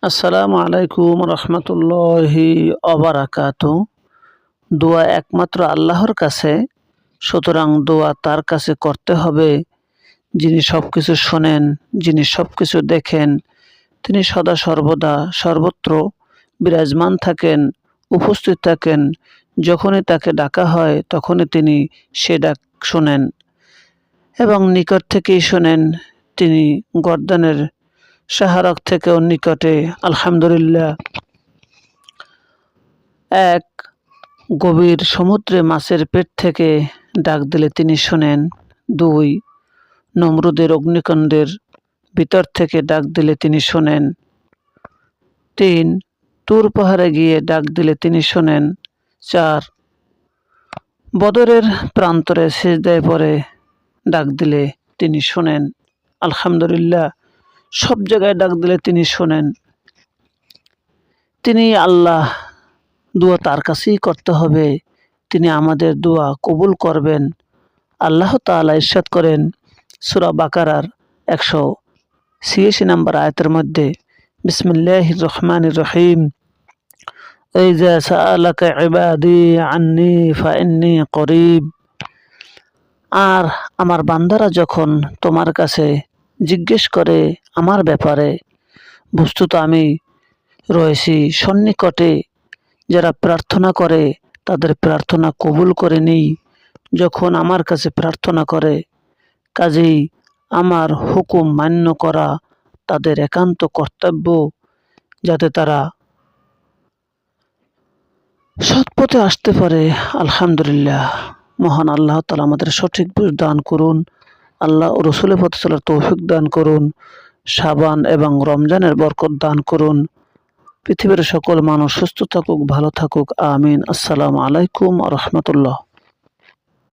আসসালামু আলাইকুম রহমতুল্লাহি অবারাকাতু। দোয়া একমাত্র আল্লাহর কাছে, সুতরাং দোয়া তার কাছে করতে হবে যিনি সব কিছু শোনেন, যিনি সব কিছু দেখেন। তিনি সদা সর্বদা সর্বত্র বিরাজমান থাকেন, উপস্থিত থাকেন। যখনই তাকে ডাকা হয় তখনই তিনি সে ডাক শোনেন এবং নিকট থেকেই শোনেন। তিনি গর্দানের শাহরাগ থেকেও নিকটে। আলহামদুলিল্লাহ। এক গভীর সমুদ্রে মাছের পেট থেকে ডাক দিলে তিনি শোনেন। ২ নমরুদের অগ্নিকুণ্ডের ভিতর থেকে ডাক দিলে তিনি শোনেন। ৩ তুর পাহাড়ে গিয়ে ডাক দিলে তিনি শোনেন। ৪ বদরের প্রান্তরে সিজদায় পড়ে ডাক দিলে তিনি শোনেন। আলহামদুলিল্লাহ। সব জায়গায় ডাক দিলে তিনি শোনেন। তিনি আল্লাহ। দোয়া তার কাছেই করতে হবে, তিনি আমাদের দোয়া কবুল করবেন। আল্লাহ তাআলা ইরশাদ করেন সূরা বাকারার ১৮৬ নম্বর আয়াতের মধ্যে, বিসমিল্লাহির রহমানির রহিম, ওয়াইজা সাআলাকা ইবাদি আন্নী ফাইন্নী করিব। আর আমার বান্দারা যখন তোমার কাছে জিজ্ঞেস করে আমার ব্যাপারে, বস্তুত আমি রয়েছি সন্নিকটে। যারা প্রার্থনা করে তাদের প্রার্থনা কবুল করে নিই যখন আমার কাছে প্রার্থনা করে। কাজেই আমার হুকুম মান্য করা তাদের একান্ত কর্তব্য, যাতে তারা সৎপথে আসতে পারে। আলহামদুলিল্লাহ। মহান আল্লাহ তাআলা আমাদের সঠিক বুঝ দান করুন। আল্লাহ ও রসুলের পথে চলার তৌফিক দান করুন। শাবান এবং রমজানের বরকত দান করুন। পৃথিবীর সকল মানুষ সুস্থ থাকুক, ভালো থাকুক। আমিন। আসসালামু আলাইকুম ওয়া রাহমাতুল্লাহ।